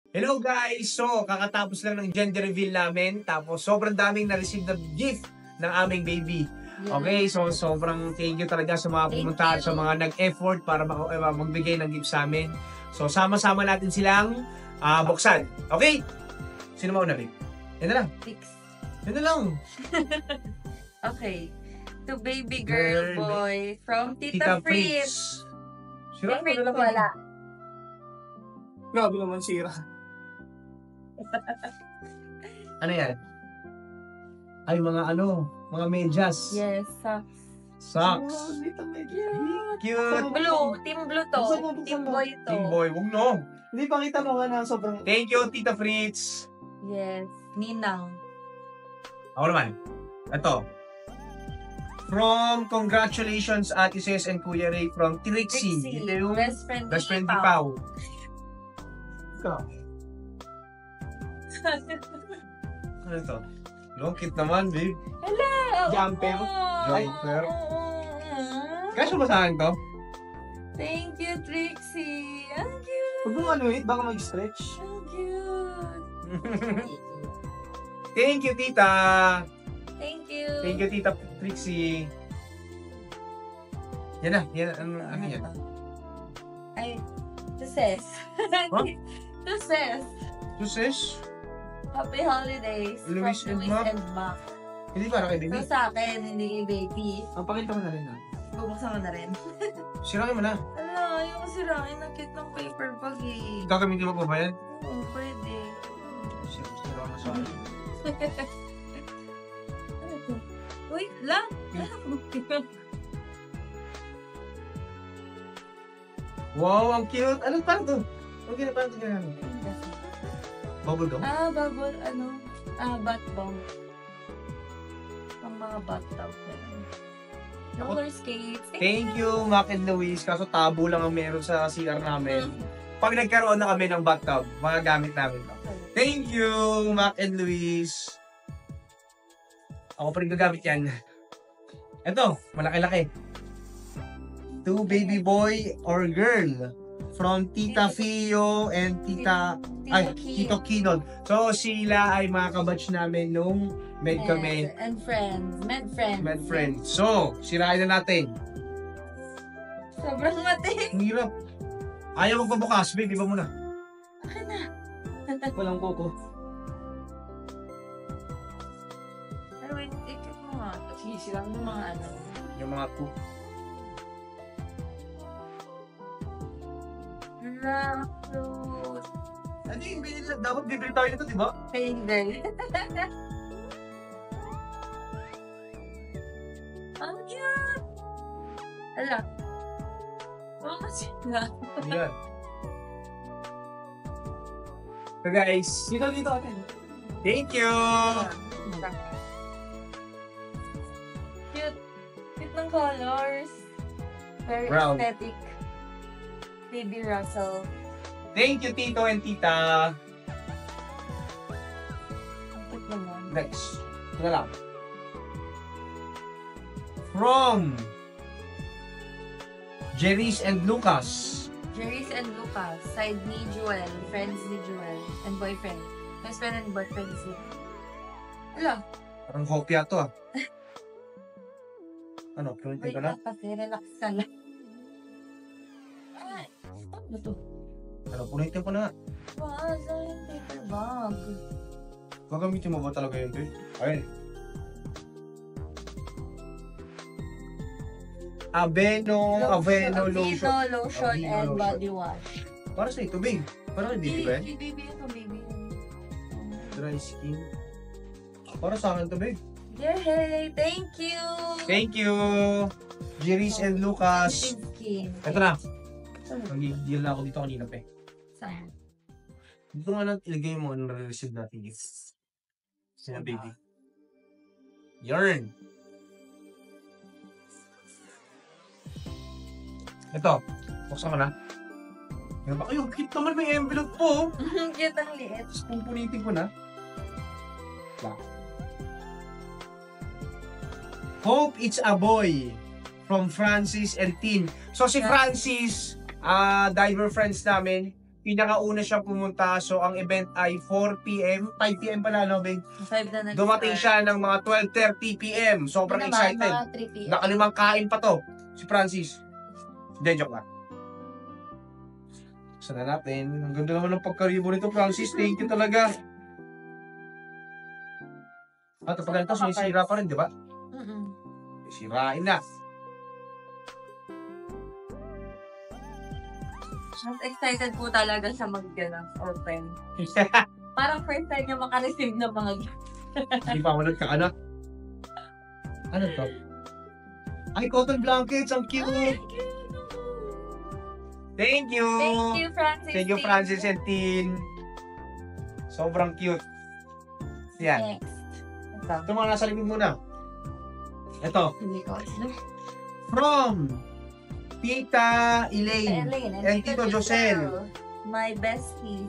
Hello guys! So, kakatapos lang ng gender reveal namin. Tapos, sobrang daming na-receive na gift ng aming baby. Okay, so sobrang thank you talaga sa mga pumunta at sa mga nag-effort para magbigay ng gift sa amin. So, sama-sama natin silang buksan. Okay? Sino mauna, babe? Yan na lang. Fix. Yan na lang. Okay. To baby girl boy from Tita Fritz. Sira mo Fritz na lang. wala. Grabe naman sira. Ano yan? Ay, mga medyas. Yes, socks. Socks. Dito medyo. Cute. Blue. Team Blue to. Buksan mo, Team buksan mo. Boy to. Team boy, wag no. Hindi pa kita mo nga na sobrang... Thank you, Tita Fritz. Yes. Ninang. Ako naman. Ito. From congratulations Ate Ces and Kuya Ray from Trixie. Trixie. Ito yung Best friend ni Pao. Pao. Ikaw. Ano ito? Long cute naman, babe. Hello! Jumper. Jumper. Kasya ba sa akin to? Thank you, Trixie. Ang cute. Huwag mo ano baka mag-stretch. Ang cute. Thank you, Tita. Thank you. Thank you, Tita Trixie. Yan na. Ano yan? Ay, success. Huh? Success. Success? Happy holidays Luis from and Luis Mac. and Mac. Hindi para kay baby. So sa akin, hindi kay baby. Ang pakita mo na rin Bubuksan ko na rin. Sirain mo na. Ala, yung sirain ang cute ng paper bag eh. Gagamitin mo pa ba yan? Oo, pwede. Sira na sa akin. Ano to? Uy, la! Wow, ang cute. Ano pa to? Okay na pa ito ganyan. Bubble gum? Bubble, bath bomb. Pang mga bathtub. Roller skates. Thank you, Mac and Luis. Kaso tabo lang ang meron sa CR namin. Pag nagkaroon na kami ng bathtub, magagamit namin to. Thank you, Mac and Luis. Ako pa rin gagamit yan. Ito, malaki-laki. To baby boy or girl from Tita Fio and Tito Kinon. So, sila ay mga kabatch namin nung med kami. And friends. Med friends. So, sirain na natin. Sobrang mati. Ang hirap. Ayaw magpabukas, babe. Iba muna. Akin na. Walang kuko. Pero wait, ikot mo nga. Easy lang yung mga ano. Yung mga two. Rockload. Ano yung dapat bibili tayo nito, di ba? Hindi. Ang cute! Ala. Mga sila. Ayan. So guys, Dito atin. thank you! Cute. Cute ng colors. Very Brown. aesthetic. Baby Russell. Thank you, Tito and Tita. Ang cute naman. Next. Ito na lang. From Jerry's and Lucas. Jerry's and Lucas. Side ni Joel. Friends ni Joel. And boyfriend. Best friend and boyfriend sila. Ala. Parang hopya to ah. Ano, printin Wait ka na? lang kasi. Relax ka lang. Ay. Ano to? Ano, punitin ko na. Paasa yung paper bag. Gagamitin mo ba talaga yun, babe? Ayun. Aveno lotion. lotion Aveno and lotion. body wash. Para sa ito, babe. Para kay baby ba yan? Kay baby ito, baby. Dry skin. Para sa akin to, babe. Yay! Thank you! Thank you! Jerry's and Lucas. Skin. Ito na. Nag-deal na ako dito kanina, pe. Saan? Dito nga lang ilagay mo ang nare-receive natin gifts. Sina baby. Yarn! Ito. Buksan ko na. Ay, ang cute naman. May envelope po. Cute ang liit. Tapos pumpunitin ko na. Hope it's a boy from Francis and Tin. So si Francis, diver friends namin, pinakauna siya pumunta. So, ang event ay 4 p.m. 5 p.m. pala, no, babe? 5 na nag-start. Dumating siya ng mga 12:30 p.m. Sobrang Hindi naman, excited. mga 3 p.m. Nakalimang kain pa to, si Francis. Hindi, joke lang. Sana natin. Ang ganda naman ng pagkaribo nito, Francis. Thank you talaga. At pag ganito, sinisira pa rin, di ba? Sirain na. Mas excited po talaga siya mag-open. Parang first time niya makareceive ng mga gift. Hindi pa ako nagkaanak. Ano to? Ay, cotton blankets. Ang cute. Thank you. Thank you, Francis. Thank you, Francis and Tin. Sobrang cute. Yan. Next. Ito mga nasa likod muna. Ito. Hindi ko. From Tita Elaine Elaine and Tito Josel. My besties.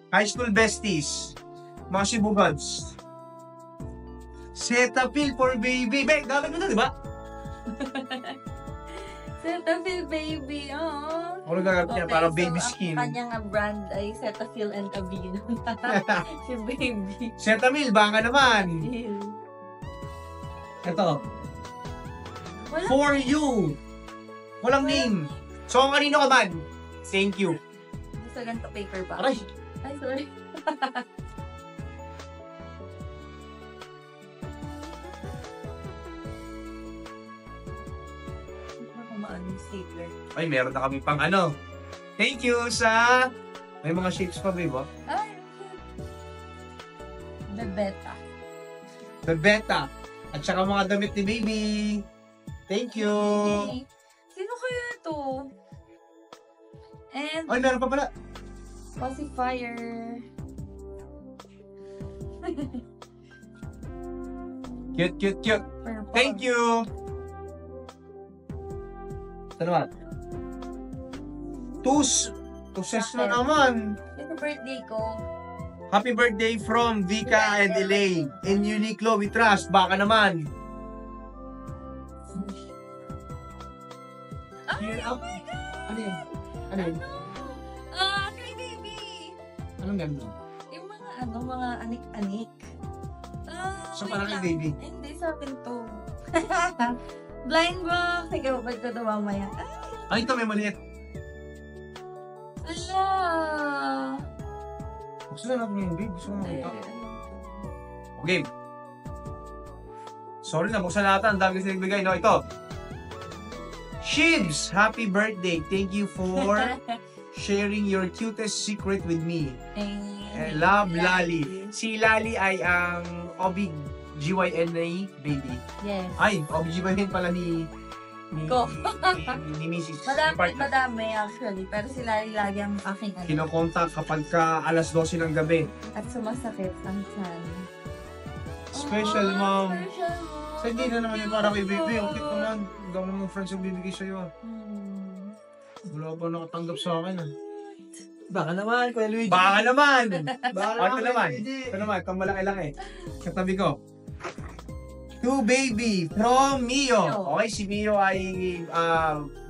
High school besties. Mga Shibugads. Cetaphil for baby. Be, gamit mo na, di ba? Cetaphil baby. Oh. Ano gagamit niya? Parang baby skin. Ang kanyang brand ay Cetaphil and Aveeno. Si baby. Cetaphil, baka naman. Ito. Wala. For you. Walang name. So, kanino ka man? Thank you. Gusto ganito paper ba? Aray. Ay, sorry. Kumaan yung stapler. Ay, meron na kami pang ano. Thank you sa... May mga shapes pa, babe, oh. Ay, Bebeta. Bebeta. At saka mga damit ni baby. Thank you. Sino kaya ito? And Ay, meron pa pala. pacifier. Cute, cute, cute. Purple. Thank you. Ito naman. Tuses na naman. Ito birthday ko. Happy birthday from Vika and Elaine. In Uniqlo, we trust. Baka naman. Ay, Here oh up. my God! Ano yun? Ano yun? Kay baby! Anong ganda? Yung mga anik-anik. So, wait parang kay lang. baby? Hindi, sa akin to. Blind box. Sige, babad ko ito mamaya. Ay, ito may maliit. Ala! Gusto na natin yung babe. Gusto na Eh, natin. Okay. Sorry na, buksan natin. Ang dami kasi nagbigay. No, ito. Shibs! Happy birthday. Thank you for sharing your cutest secret with me. Love, Lali. Si Lali ay ang OB-GYN baby. Yes. Ay, OB-GYN pala ni Ko. ni Mrs. Madami actually. Pero sila lagi ang aking ano. Kinokontak kapag ka alas 12 ng gabi. At sumasakit ang tiyan. Special, Oh, mom. Special, mom. Sa hindi na naman yung para kay baby. Ang cute naman. Ang dami ng friends yung bibigay sa'yo. Wala pa nakatanggap sa akin. Baka naman, Kuya Luigi. Baka naman! Baka Ito naman. Luigi. Ito naman. Itong malaki lang eh. Katabi ko. To baby from Mio. Okay, si Mio ay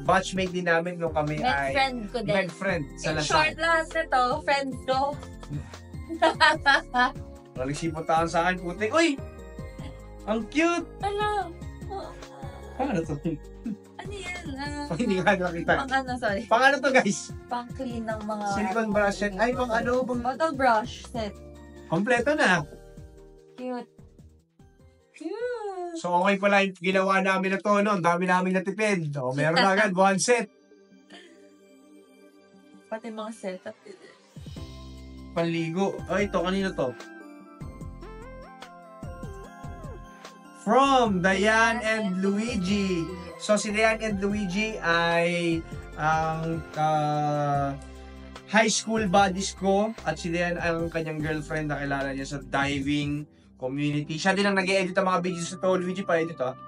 batchmate din namin nung kami Best ay friend ko din. best friend sa In Lasal. short lahat na to, friends ko. Nagsipuntaan sa akin, putik. Uy! Ang cute! Ano? Paano to? Ano yan? Pag hindi ka nakita. Pang ano, sorry. Pang ano to, guys? Pang clean ng mga... Silicone brush set. Ay, pang ano? Pang... Bottle brush set. Kompleto na. Cute. Cute. So, okay pala yung ginawa namin na to, no? Ang dami namin natipid. O, meron na agad, one set. Pati mga setup. Panligo. Ay, ito, kanino to? From Diane and Luigi. So, si Diane and Luigi ay ang high school buddies ko. At si Diane ay ang kanyang girlfriend na kilala niya sa diving community. Siya din ang nag-edit ang mga videos na to. Luigi pa edit, ha?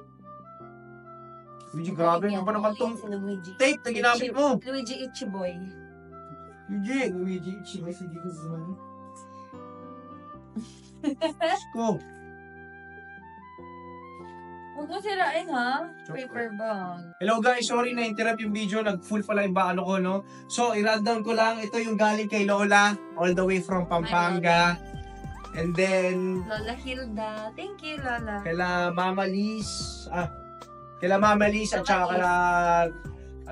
Luigi, grabe. Ano pa naman tong Si Luigi. tape na ginamit mo? Luigi Ichiboy. Luigi, Luigi, Shiba, si Digo Zuman. ko. Huwag mo sirain, ha? Paper bag. Hello guys, sorry na interrupt yung video. Nag-full pala yung ano ko, no? So, i-rundown ko lang. Ito yung galing kay Lola. All the way from Pampanga. And then, Lola Hilda. Thank you, Lola. kaila Mama Liz. Kaila Mama Liz at saka kaila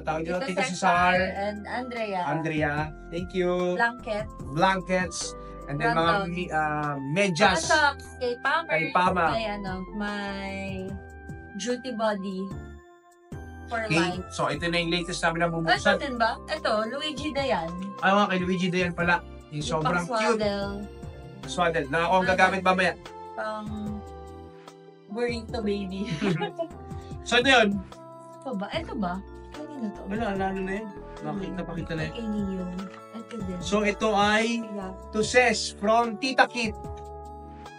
tawag nyo, Tita Cesar. And Andrea. Andrea. Thank you. Blanket. Blankets. And then mga medyas. Socks. Kay Pamper. Kay Pama. May Duty Body. For Okay. life. So, ito na yung latest namin na Ito bubuksan. din ba? Ito, Luigi Dayan. Mga kay Luigi Dayan pala. Yung sobrang cute. Swaddle. Na ako ang gagamit mamaya. Pang burrito baby. So, ito yun. Ito ba? Ito ba? Kanina to. Wala, ano na yun. Napakita na yun. Kay Neo. Ito din. So, ito ay to Ses from Tita Kit.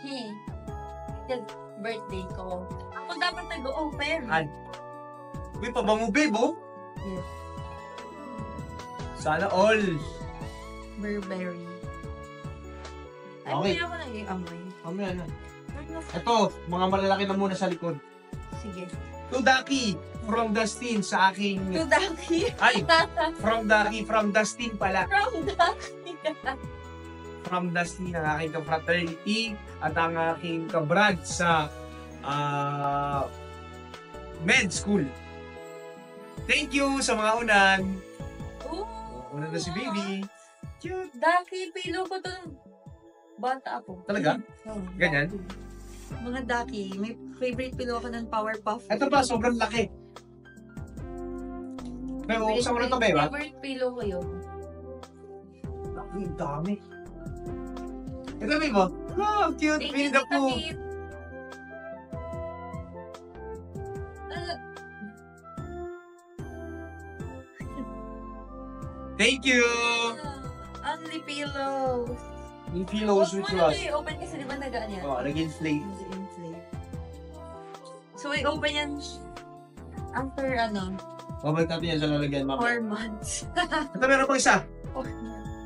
Hey. Ito, birthday ko. Ako dapat nag-open. Ay. Uy, pabango babe, oh. Yes. Sana all. Burberry. Ay, Okay. hindi ako nag-i-amoy. Mamaya na. Ito, mga malalaki na muna sa likod. Sige. To Ducky from Dustin sa aking... To Ducky. Ay, from Ducky, from Dustin pala. From Ducky. From Dustin, ang aking ka-fraternity at ang aking ka-brad sa med school. Thank you sa mga unan. Oh. Una na si baby. Cute. Ducky, pilo ko to. Bata ako. Talaga? Oh, Ganyan? mga Ducky, may favorite pillow ako ng Powerpuff. Ito pa, sobrang laki. Pero buksan mo na ito, ba? Favorite pillow ko yun. Laki, dami. Ito, babe, oh. Oh, cute. Winnie the Pooh. Thank you! Only pillows. Yung pillows with Huwag mo na trust. i-open kasi di ba nagaan yan? Oh, nag-inflate. So, i-open yan after, Babalik natin yan sa lalagyan, mama. 4 months. Ito, meron pang isa.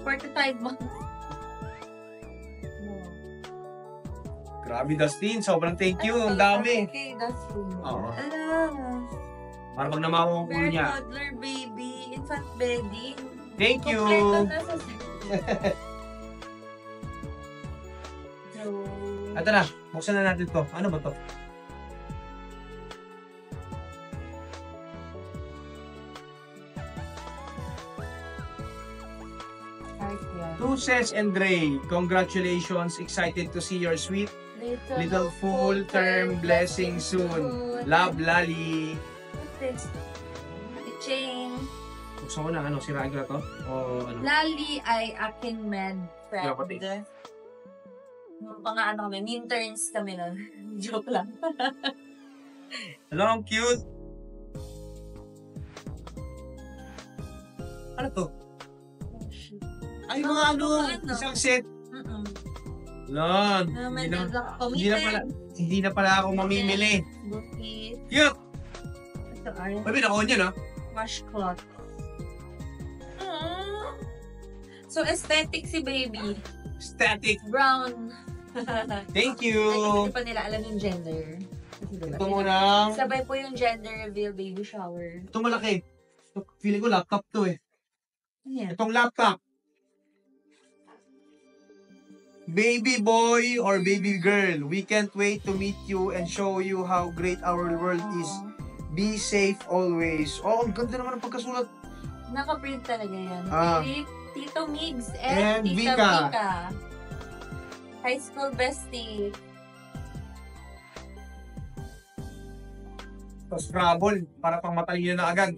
45 months. Grabe, Dustin. Sobrang thank you. Ang dami. Okay, that's good. Oo. Alam. Para pag namawa ang ulo Bear niya. toddler baby, infant bedding. Thank you! Kompleto na sa So, Ito na. Buksan na natin to. Ano ba to? heart yan. To Ses and Dre, congratulations. Excited to see your sweet little full-term blessing soon. Love, Lali. What's this? The chain. Buksan ko na, ano, sirain ko na to? O ano? Lali ay aking med friend. Kapatid. Nung mga kami, interns kami nun. Joke lang. Hello, ang cute. Ano to? Ay, mga ano, isang set. Lord, hindi na pala ako mamimili. Bukit. Cute! Ito ay Baby, nakuha niya, no? washcloth. So, aesthetic si baby. Static. Brown. Thank you. Hindi pa nila alam yung gender. Ito muna. Sabay po yung gender reveal baby shower. Ito malaki. Ito, feeling ko laptop to eh. Ano yan? Itong laptop. Baby boy or baby girl, we can't wait to meet you and show you how great our world is. Be safe always. Oh, ang ganda naman ang pagkasulat. Naka-print talaga yan. Ah. Tito Migs And and Tita Vika. Vika. High school bestie. Tapos Scrabble, para pang matalino na agad.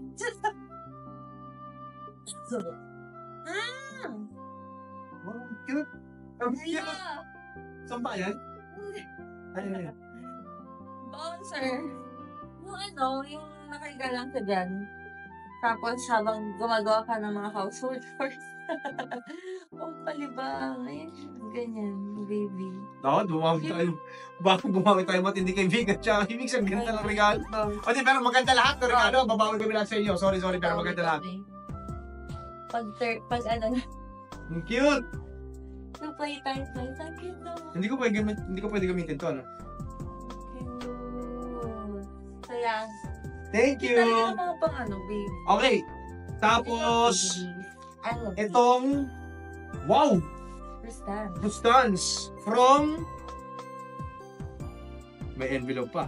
Oh, cute. Ang cute. Yeah. Saan ba yan? Ano yan? Bouncer. Yung nakahiga lang ka dyan. Tapos habang gumagawa ka ng mga household chores. Palibang. Ayan, ganyan, baby. Oo, dumami tayo. Bakit gumamit tayo matindi kaibigan tsaka ibig sa ganda ng regalo. O di, pero maganda lahat ng regalo. Babawi kami lahat sa inyo. Sorry, pero maganda lahat. Pag ano na, Ang cute! to play time. Ang cute naman. Hindi ko pwede gamitin to, ano? Cute. yan. Thank you. Talaga mga pang ano, babe. Okay. Tapos, I love you. itong, wow, Kristan. Rustans from, may envelope pa.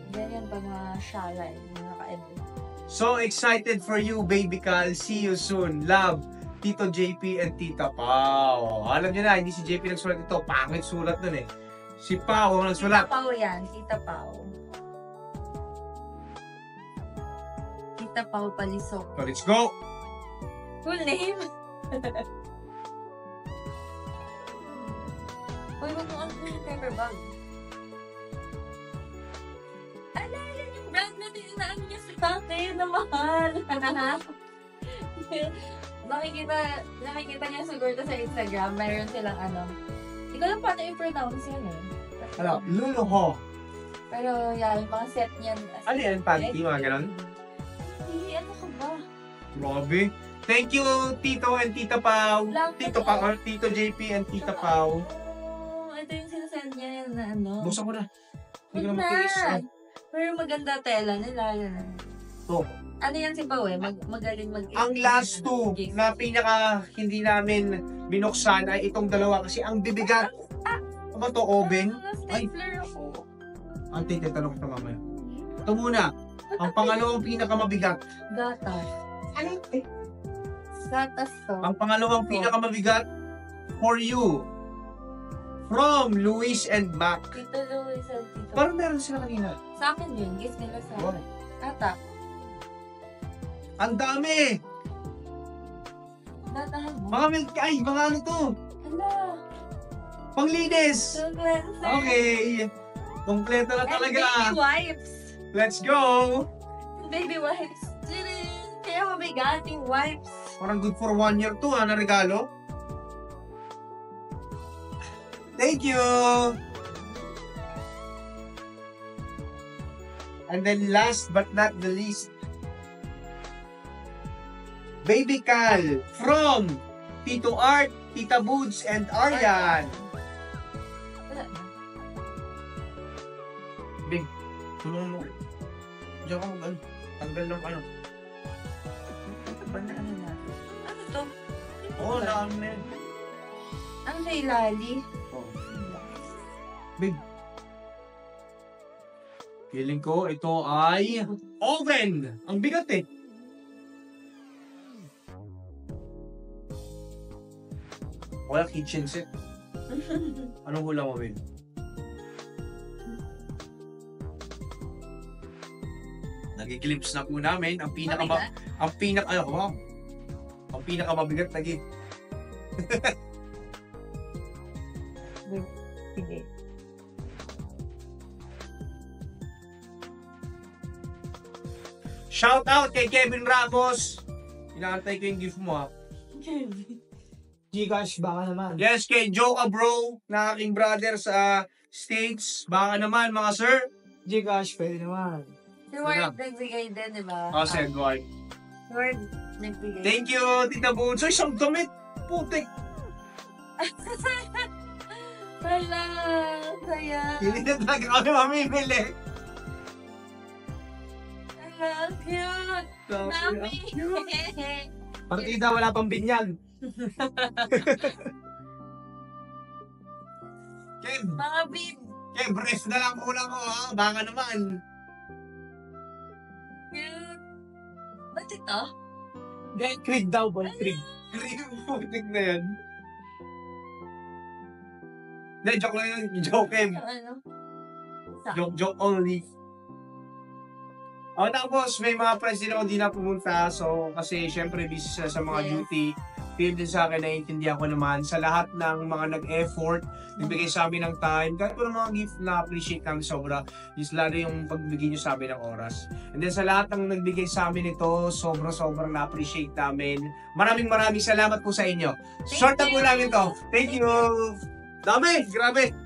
Ganyan pa mga shalay, mga ka-edit. So excited for you, baby Cal. See you soon. Love, Tito JP and Tita Pao. Alam niyo na, hindi si JP nagsulat ito. Pangit sulat nun eh. Si Pao ang nagsulat. Tita Pao yan, Tita Pao. Tita Pao Palisok. So let's go. Full name? Uy, wag mo ang paper bag. Ala, yan yung brand na tinaan niya sa akin na mahal. nakikita niya siguro to sa Instagram. Mayroon silang ano. Hindi ko lang paano i-pronounce yan eh. Ano? Luluho. Pero yan, yung mga set niyan. Ano yan? Panty, mga ganon? Hindi, ano ka ba? Grabe. Thank you, Tito and Tita Pao. Lang Tito pa Pao, Tito JP and Tita Pao. Ito yung sinasend niya yan na ano. Buksan ko na. Hindi ko Huwag na matiis. na. Pero maganda tela nila. Yan. Ito. Ano yan si Pao eh? Magaling mag- Ang last two gift. na pinaka hindi namin binuksan ay itong dalawa kasi ang bibigat. Ano ba to, oven? Ay. Stapler ako. Ante, tatanong ko mamaya. Ito muna. Ang pangalawang pinakamabigat. Gatas. Ano? Eh, Gatas to. ang pangalawang pinakamabigat for you. From Luis and Mac. Tito Luis and Tito. Parang meron sila kanina. Sa akin yun. Guess nila sa What? akin. Ata. Ang dami! Datahan mo. Mga milk, ay, mga ano to? Hala. Panglinis! So cleanser. Okay. Kompleto na And talaga. baby wipes. Let's go! Baby wipes. Tadaan! Kaya mabigat yung wipes. Parang good for 1 year to na regalo. Thank you! And then last but not the least, Baby Cal from Tito Art, Tita Boots, and Aryan. Wala na. Big, tulungan mo. Diyan ka mag tanggal ng ano. Ba na ano natin? Ano to? Oo, naam na yan. Ano sa ilali? Oh. Big. Feeling ko ito ay oven. Ang bigat eh. Wala kitchen set. Anong hula mo, Will? Nagigilips na po namin ang Mabigat? ang pinakamabigat na gift. Sige. Shout out kay Kevin Ramos. Inaantay ko yung gift mo, ha. Gcash, baka naman. Yes, kay Joe Bro, na aking brother sa States. Baka naman, mga sir. Gcash, pwede naman. Si Ward nagbigay din, di ba? Oh, send white. Ward nagbigay. Thank you, Tita Bunso. Isang damit. Putik. Hala, saya. Hindi na talaga kami mamimili. Hala, cute. Nami. Partida, wala pang binyag. Kev, Mga bib. Kev, rest na lang muna mo, ha? Baka naman. Cute. Ba't ito? Guy, Creed daw, boy, Creed. Putik na yan. Hindi, joke lang yun. Joke, Kev. Yung ano? Joke only. Tapos may mga friends din ako di na pumunta. So, kasi syempre busy sila sa mga Yes. duty. Feel din sa akin, naiintindihan ko naman sa lahat ng mga nag-effort, nagbigay sa amin ng time, kahit po ng mga gift na appreciate namin sobra, is lalo yung pagbigay nyo sa amin ng oras. And then sa lahat ng nagbigay sa amin ito, sobrang na-appreciate namin. Maraming salamat po sa inyo. Short na po you. namin to. Thank you! Dami! Grabe!